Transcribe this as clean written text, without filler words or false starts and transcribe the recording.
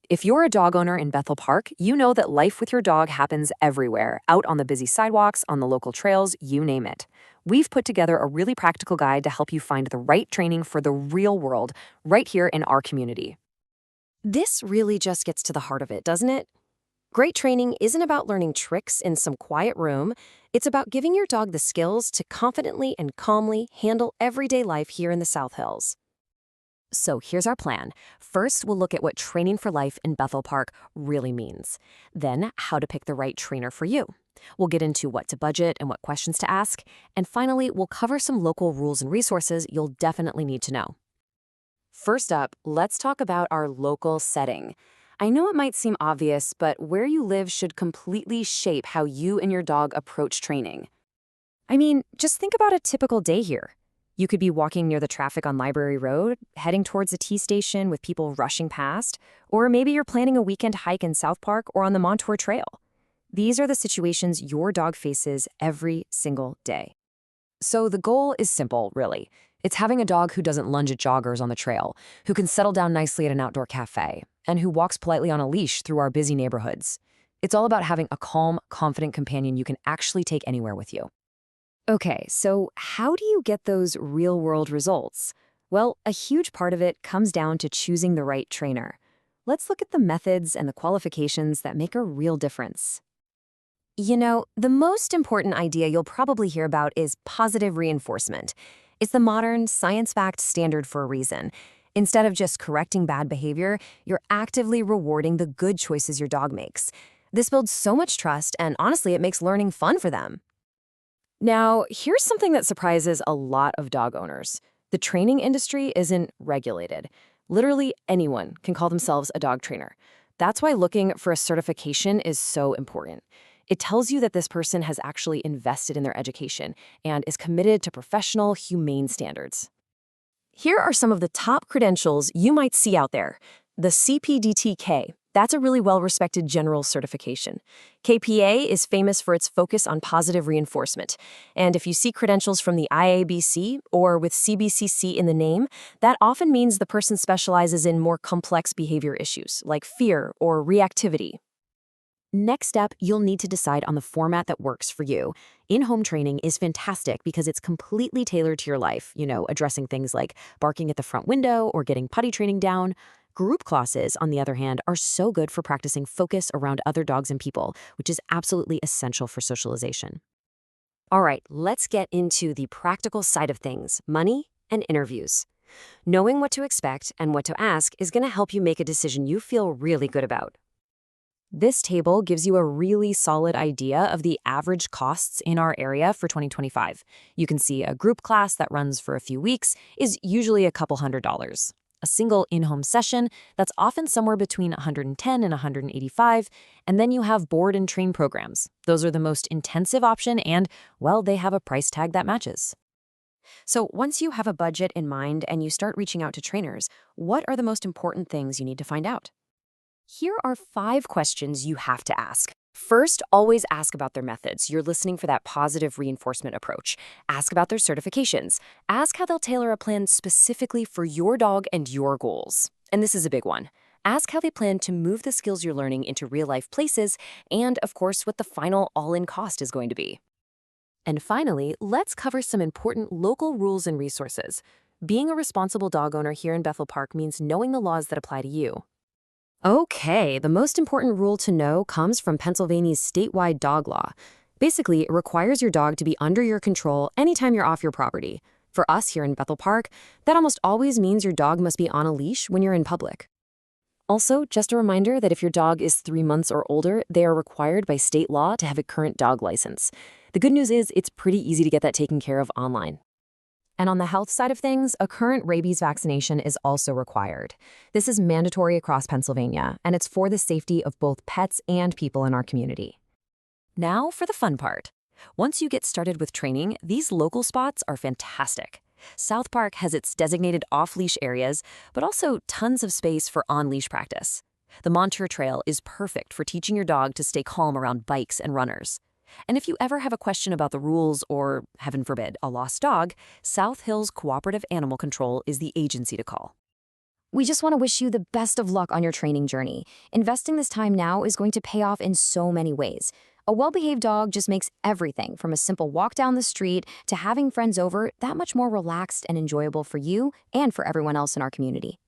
If you're a dog owner in Bethel Park, you know that life with your dog happens everywhere, out on the busy sidewalks, on the local trails, you name it. We've put together a really practical guide to help you find the right training for the real world right here in our community. This really just gets to the heart of it, doesn't it? Great training isn't about learning tricks in some quiet room. It's about giving your dog the skills to confidently and calmly handle everyday life here in the South Hills. So here's our plan. First, we'll look at what training for life in Bethel Park really means. Then, how to pick the right trainer for you. We'll get into what to budget and what questions to ask. And finally, we'll cover some local rules and resources you'll definitely need to know. First up, let's talk about our local setting. I know it might seem obvious, but where you live should completely shape how you and your dog approach training. I mean, just think about a typical day here. You could be walking near the traffic on Library Road, heading towards a tea station with people rushing past, or maybe you're planning a weekend hike in South Park or on the Montour Trail. These are the situations your dog faces every single day. So the goal is simple, really. It's having a dog who doesn't lunge at joggers on the trail, who can settle down nicely at an outdoor cafe, and who walks politely on a leash through our busy neighborhoods. It's all about having a calm, confident companion you can actually take anywhere with you. Okay, so how do you get those real-world results? Well, a huge part of it comes down to choosing the right trainer. Let's look at the methods and the qualifications that make a real difference. You know, the most important idea you'll probably hear about is positive reinforcement. It's the modern, science-backed standard for a reason. Instead of just correcting bad behavior, you're actively rewarding the good choices your dog makes. This builds so much trust, and honestly, it makes learning fun for them. Now, here's something that surprises a lot of dog owners. The training industry isn't regulated. Literally anyone can call themselves a dog trainer. That's why looking for a certification is so important. It tells you that this person has actually invested in their education and is committed to professional, humane standards. Here are some of the top credentials you might see out there. The CPDTK. That's a really well-respected general certification. KPA is famous for its focus on positive reinforcement. And if you see credentials from the IABC or with CBCC in the name, that often means the person specializes in more complex behavior issues like fear or reactivity. Next up, you'll need to decide on the format that works for you. In-home training is fantastic because it's completely tailored to your life, addressing things like barking at the front window or getting potty training down. Group classes, on the other hand, are so good for practicing focus around other dogs and people, which is absolutely essential for socialization. All right, let's get into the practical side of things, money and interviews. Knowing what to expect and what to ask is going to help you make a decision you feel really good about. This table gives you a really solid idea of the average costs in our area for 2025. You can see a group class that runs for a few weeks is usually a couple $100s. A single in-home session, that's often somewhere between $110 and $185, and then you have board and train programs. Those are the most intensive option and, well, they have a price tag that matches. So once you have a budget in mind and you start reaching out to trainers, what are the most important things you need to find out? Here are 5 questions you have to ask. First, always ask about their methods. You're listening for that positive reinforcement approach. Ask about their certifications. Ask how they'll tailor a plan specifically for your dog and your goals. And this is a big one. Ask how they plan to move the skills you're learning into real-life places and, of course, what the final all-in cost is going to be. And finally, let's cover some important local rules and resources. Being a responsible dog owner here in Bethel Park means knowing the laws that apply to you. Okay, the most important rule to know comes from Pennsylvania's statewide dog law. Basically, it requires your dog to be under your control anytime you're off your property. For us here in Bethel Park, that almost always means your dog must be on a leash when you're in public. Also, just a reminder that if your dog is 3 months or older, they are required by state law to have a current dog license. The good news is it's pretty easy to get that taken care of online. And on the health side of things, a current rabies vaccination is also required. This is mandatory across Pennsylvania, and it's for the safety of both pets and people in our community. Now for the fun part. Once you get started with training, these local spots are fantastic. South Park has its designated off-leash areas, but also tons of space for on-leash practice. The Montour Trail is perfect for teaching your dog to stay calm around bikes and runners. And if you ever have a question about the rules or, heaven forbid, a lost dog, South Hills Cooperative Animal Control is the agency to call. We just want to wish you the best of luck on your training journey. Investing this time now is going to pay off in so many ways. A well-behaved dog just makes everything from a simple walk down the street to having friends over that much more relaxed and enjoyable for you and for everyone else in our community.